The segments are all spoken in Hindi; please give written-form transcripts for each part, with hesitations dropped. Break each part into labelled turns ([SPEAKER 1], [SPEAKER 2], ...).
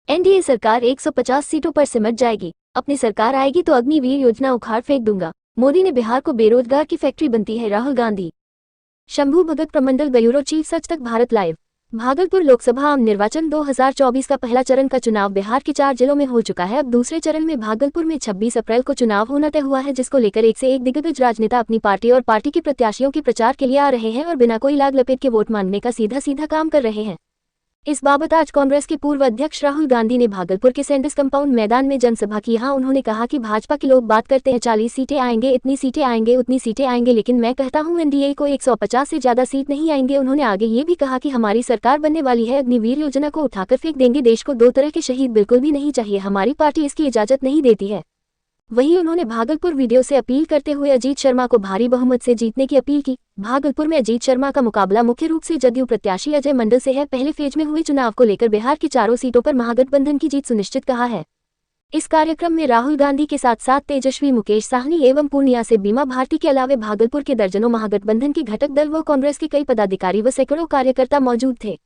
[SPEAKER 1] एनडीए सरकार 150 सीटों पर सिमट जाएगी। अपनी सरकार आएगी तो अग्निवीर योजना उखाड़ फेंक दूंगा। मोदी ने बिहार को बेरोजगार की फैक्ट्री बनती है, राहुल गांधी। शंभू भगत प्रमंडल ब्यूरो चीफ सच तक भारत लाइव। भागलपुर लोकसभा आम निर्वाचन 2024 का पहला चरण का चुनाव बिहार के 4 जिलों में हो चुका है। अब दूसरे चरण में भागलपुर में 26 अप्रैल को चुनाव होना तय हुआ है, जिसको लेकर एक से एक दिग्गज राजनेता अपनी पार्टी और पार्टी के प्रत्याशियों के प्रचार के लिए आ रहे हैं और बिना कोई लाग लपेट के वोट मांगने का सीधा काम कर रहे हैं। इस बाबत आज कांग्रेस के पूर्व अध्यक्ष राहुल गांधी ने भागलपुर के सैंडिस कंपाउंड मैदान में जनसभा की। यहाँ उन्होंने कहा कि भाजपा के लोग बात करते हैं 40 सीटें आएंगे, इतनी सीटें आएंगे, उतनी सीटें आएंगे, लेकिन मैं कहता हूँ एनडीए को 150 से ज्यादा सीट नहीं आएंगे। उन्होंने आगे ये भी कहा कि हमारी सरकार बनने वाली है, अग्निवीर योजना को उठाकर फेंक देंगे। देश को 2 तरह के शहीद बिल्कुल भी नहीं चाहिए, हमारी पार्टी इसकी इजाजत नहीं देती है। वहीं उन्होंने भागलपुर वीडियो से अपील करते हुए अजीत शर्मा को भारी बहुमत से जीतने की अपील की। भागलपुर में अजीत शर्मा का मुकाबला मुख्य रूप से जदयू प्रत्याशी अजय मंडल से है। पहले फेज में हुए चुनाव को लेकर बिहार की 4 सीटों पर महागठबंधन की जीत सुनिश्चित कहा है। इस कार्यक्रम में राहुल गांधी के साथ तेजस्वी, मुकेश साहनी एवं पूर्णिया से बीमा भारती के अलावे भागलपुर के दर्जनों महागठबंधन के घटक दल व कांग्रेस के कई पदाधिकारी व सैकड़ों कार्यकर्ता मौजूद थे।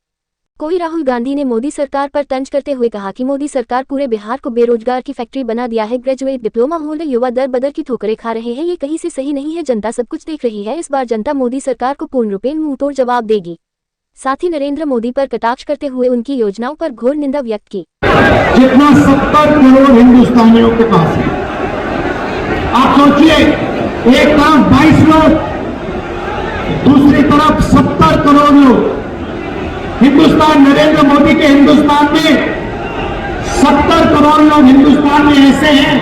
[SPEAKER 1] कोई राहुल गांधी ने मोदी सरकार पर तंज करते हुए कहा कि मोदी सरकार पूरे बिहार को बेरोजगार की फैक्ट्री बना दिया है। ग्रेजुएट, डिप्लोमा होल्डर युवा दर बदर की ठोकरें खा रहे हैं। ये कहीं से सही नहीं है। जनता सब कुछ देख रही है। इस बार जनता मोदी सरकार को पूर्ण रूपेण मुंहतोड़ जवाब देगी। साथ ही नरेंद्र मोदी पर कटाक्ष करते हुए उनकी योजनाओं पर घोर निंदा व्यक्त की।
[SPEAKER 2] जितना 70 करोड़ हिंदुस्तानियों के पास है, आप सोचिए, एक तरफ 22 लोग, दूसरी तरफ 70 करोड़ लोग। हिंदुस्तान, नरेंद्र मोदी के हिंदुस्तान में 70 करोड़ लोग हिंदुस्तान में ऐसे हैं,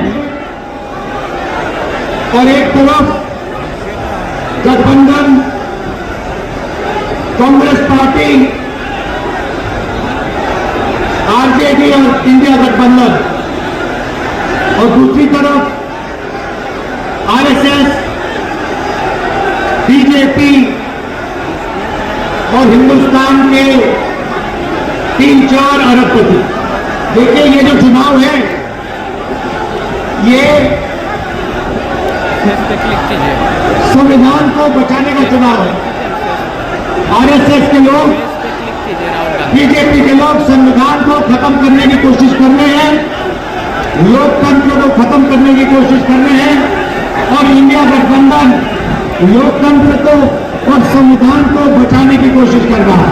[SPEAKER 2] और एक तरफ गठबंधन, कांग्रेस पार्टी, आरजेडी और इंडिया गठबंधन, और दूसरी तरफ आरएसएस, बीजेपी और हिंदुस्तान के 3-4 अरबपति। देखिए, ये जो चुनाव है, ये संविधान को बचाने का चुनाव है। आरएसएस के लोग, बीजेपी के लोग संविधान को खत्म करने की कोशिश कर रहे हैं, लोकतंत्र को खत्म करने की कोशिश कर रहे हैं, और इंडिया गठबंधन लोकतंत्र को और संविधान को बचाने की कोशिश कर रहा है।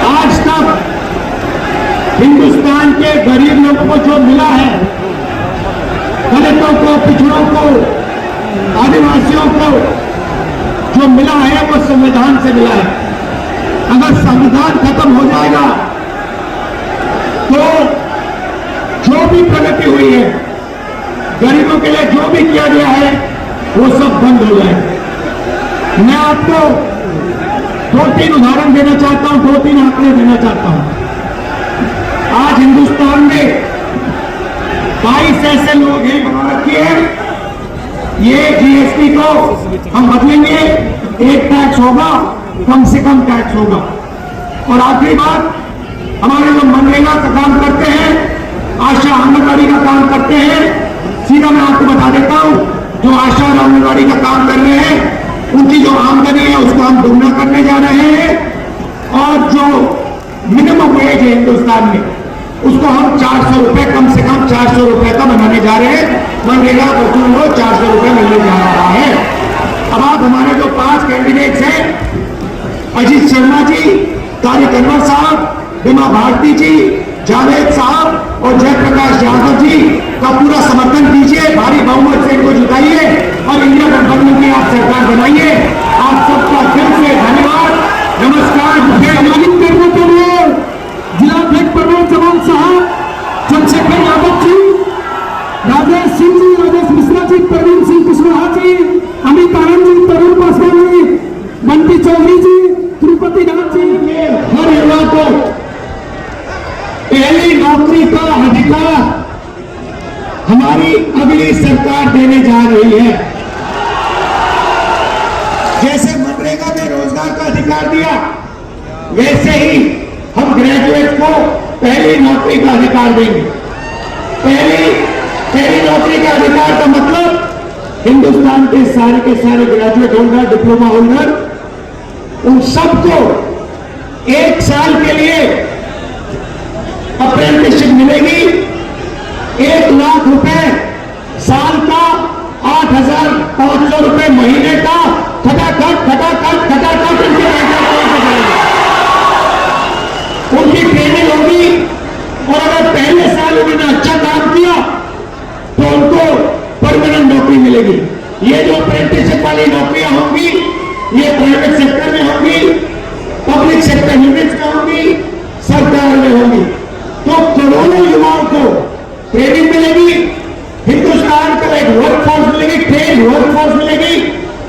[SPEAKER 2] आज तक हिंदुस्तान के गरीब लोगों को जो मिला है, दलितों को, पिछड़ों को, आदिवासियों को जो मिला है, वो संविधान से मिला है। अगर संविधान खत्म हो जाएगा तो जो भी प्रगति हुई है, गरीबों के लिए जो भी किया गया है, वो सब बंद हो जाए। मैं आपको 2-3 उदाहरण देना चाहता हूं, 2-3 आंकड़े देना चाहता हूं। आज हिंदुस्तान में 22 ऐसे लोग हैं, बना रखी है, ये जीएसटी को हम बदलेंगे, एक टैक्स होगा, कम से कम टैक्स होगा। और आखिरी बात, हमारे लोग मनरेगा का काम करते हैं, आशा आंगनबाड़ी का काम करते हैं। सीधा मैं आपको बता देता हूं, जो आशा और आंगनबाड़ी का काम कर रहे हैं, उनकी जो आमदनी है उसको हम दोगुना करने जा रहे हैं, और जो मिनिमम वेज है हिंदुस्तान में, उसको हम 400 रुपए, कम से कम 400 रुपए का बनाने जा रहे हैं। मनरेगा मजदूरों को 400 रुपए मिलने जा रहा है। अब आप, हमारे जो 5 कैंडिडेट्स हैं, अजीत शर्मा जी, तारिक अनवर साहब, बीमा भारती जी, जावेद साहब और जयप्रकाश यादव जी का पूरा समर्थन कीजिए, भारी बहुमत से इनको जिताइए और इंडिया गठबंधन की आप सरकार बनाइए। आप सबका फिर से धन्यवाद, नमस्कार।
[SPEAKER 3] सम्मानित करने के लिए जिलाध्यक्ष प्रवीण चौहान साहब, चंद्रशेखर यादव जी, राजेश सिंह जी, राजेश मिश्रा जी, प्रवीण सिंह कुशवाहा जी, अमित आनंद जी, तरुण पासवान जी, बंटी चौधरी जी, तिरुपति नाथ जी।
[SPEAKER 2] हर युवा को पहली नौकरी का अधिकार हमारी अगली सरकार देने जा रही है। जैसे मनरेगा में रोजगार का अधिकार दिया, वैसे ही हम ग्रेजुएट को पहली नौकरी का अधिकार देंगे। पहली नौकरी का अधिकार का मतलब हिंदुस्तान के सारे ग्रेजुएट होल्डर, डिप्लोमा होल्डर, उन सबको 1 साल के लिए 500 रुपए महीने का खटाखट खटाखट खटाखट उनके उनकी ट्रेनिंग होगी, और अगर पहले साल उन्होंने अच्छा काम किया तो उनको परमानेंट नौकरी मिलेगी। ये जो अप्रेंटिसशिप वाली नौकरियां होंगी ये प्राइवेट सेक्टर में होंगी, पब्लिक सेक्टर यूनिट्स में होंगी, सरकार में होंगी। तो करोड़ों युवाओं को ट्रेनिंग मिलेगी, हिंदुस्तान को एक वर्क फोर्स मिलेगी, ट्रेन वर्क फोर्स मिलेगी।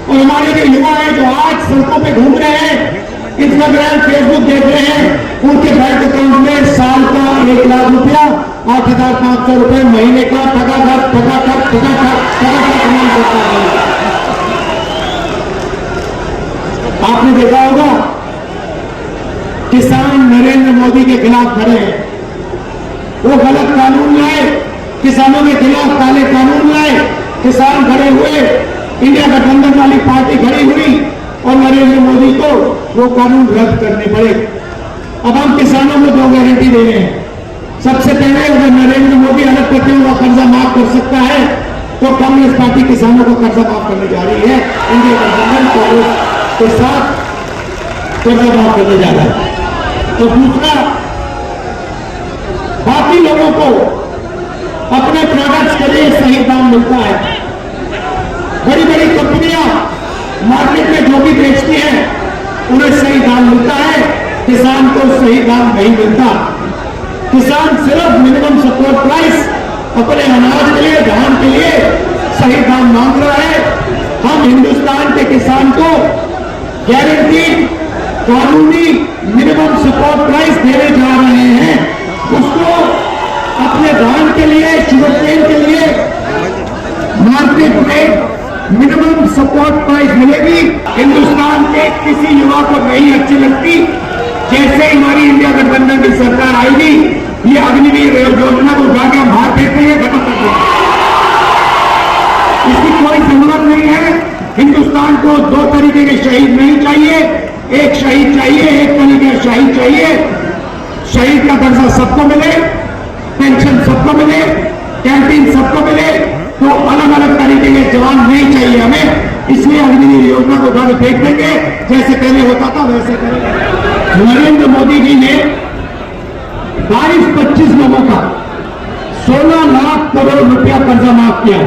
[SPEAKER 2] और हमारे जो युवा हैं जो आज सड़कों पे घूम रहे हैं, इंस्टाग्राम फेसबुक देख रहे हैं, उनके बैंक अकाउंट में साल का 1 लाख रुपया 8,500 रुपए महीने का ठगाठक ठगाठक ठगाठक ठगाठक कमाई करता है। आपने देखा होगा किसान नरेंद्र मोदी के खिलाफ खड़े हैं, वो गलत कानून लाए, किसानों के खिलाफ काले कानून लाए, किसान खड़े हुए, इंडिया गठबंधन वाली पार्टी खड़ी हुई और नरेंद्र मोदी को वो कानून रद्द करने पड़े। अब हम किसानों को 2 गारंटी दे रहे हैं। सबसे पहले अगर नरेंद्र मोदी अरबपतियों का कर्जा माफ कर सकता है तो कांग्रेस पार्टी किसानों का कर्जा माफ करने जा रही है। इंडिया गठबंधन कांग्रेस के साथ कर्जा माफ करने जा रहा है। तो दूसरा, बाकी लोगों को अपने प्रोडक्ट्स के लिए सही दाम मिलता है। बड़ी बड़ी कंपनियां मार्केट में जो भी बेचती हैं उन्हें सही दाम मिलता है, किसान को सही दाम नहीं मिलता। किसान सिर्फ मिनिमम सपोर्ट प्राइस अपने अनाज के लिए, धान के लिए सही दाम मांग रहा है। हम हिंदुस्तान के किसान को गारंटी कानूनी मिनिमम सपोर्ट प्राइस देने जा रहे हैं। उसको अपने धान के लिए, शुगर केन के लिए मार्केट में मिनिमम सपोर्ट प्राइस मिलेगी। हिंदुस्तान के किसी युवा को नहीं अच्छी लगती। जैसे हमारी इंडिया गठबंधन की सरकार आएगी, ये अग्निवीर योजना को जाके हम बाहर फेंकते हैं, खत्म कर देंगे। इसकी कोई जरूरत नहीं है। हिंदुस्तान को 2 तरीके के शहीद नहीं चाहिए, एक शहीद चाहिए, एक तरीके का शहीद चाहिए। शहीद का दर्जा सबको मिले, पेंशन सबको मिले, कैंटीन सबको मिले, तो अलग अलग तरीके के जवान नहीं चाहिए हमें। इसलिए अग्निवीर योजना को उठा के फेंक देंगे, जैसे पहले होता था वैसे करेंगे। नरेंद्र मोदी जी ने 22-25 लोगों का 16 लाख करोड़ रुपया कर्जा माफ किया।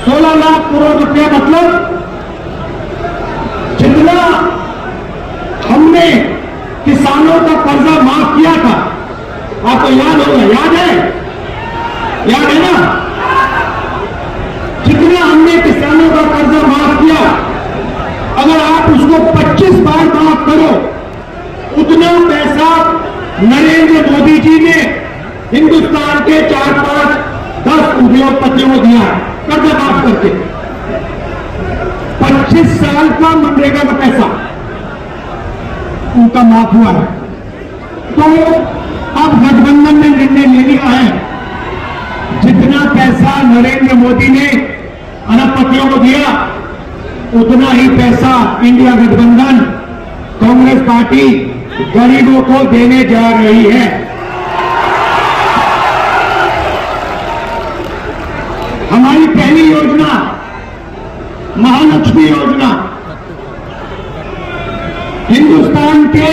[SPEAKER 2] 16 लाख करोड़ रुपया मतलब जितना हमने किसानों का कर्जा माफ किया था, आपको याद होगा, याद है ना? जितना हमने किसानों का कर्जा माफ किया, अगर आप उसको 25 बार माफ करो, उतना पैसा नरेंद्र मोदी जी ने हिंदुस्तान के 4-5-10 उद्योगपतियों को दिया कर्जा माफ करके। 25 साल का मनरेगा का पैसा उनका माफ हुआ है। तो अब गठबंधन ने निर्णय ले लिया है, जितना पैसा नरेंद्र मोदी ने अरबपतियों को दिया, उतना ही पैसा इंडिया गठबंधन कांग्रेस पार्टी गरीबों को देने जा रही है। हमारी पहली योजना महालक्ष्मी योजना, हिंदुस्तान के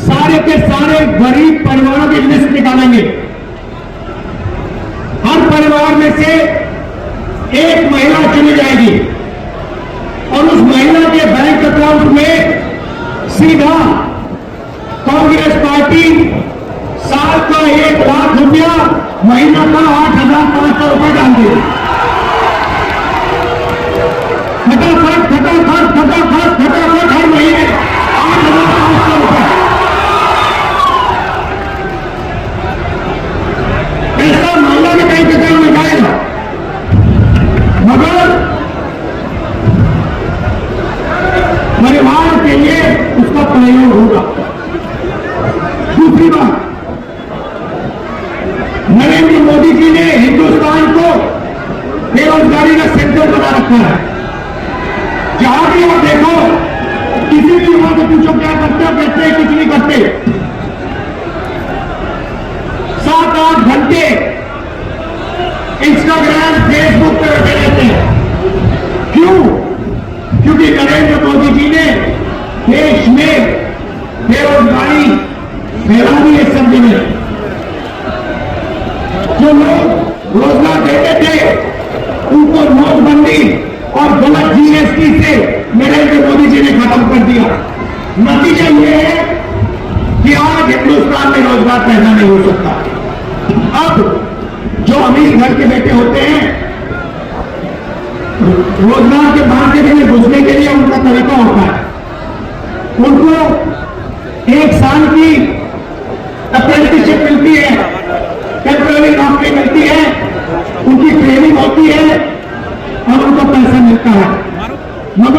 [SPEAKER 2] सारे गरीब परिवारों की लिस्ट निकालेंगे। हर परिवार में से एक महिला चुनी जाएगी और उस महिला के बैंक अकाउंट में सीधा कांग्रेस पार्टी साल का 1 लाख रुपया, महीना का 8,500 रुपए डाल देगी। फटाफट फटाफट फटाफट फटाफट हर महीने 8,500 रुपए पैसा महिला के बैंक अकाउंट में जाएगा। मगर परिवार के लिए उसका प्रयोग होगा। दूसरी बात, नरेंद्र मोदी जी ने हिंदुस्तान को बेरोजगारी का सेंटर बना रखा है। जहां भी आप देखो, किसी भी युवा को पूछो क्या करते हो, कहते हैं कुछ नहीं करते। 7-8 घंटे इंस्टाग्राम फेसबुक पे बैठे रहते हैं। नतीजा ये है कि आज हिंदुस्तान में रोजगार पैदा नहीं हो सकता। अब जो अमीर घर के बेटे होते हैं, रोजगार के मार्केट में घुसने के लिए उनका तरीका होता है, उनको 1 साल की अप्रेंटिसशिप मिलती है, टेम्पररी नौकरी मिलती है, उनकी ट्रेनिंग होती है और उनको पैसा मिलता है। मगर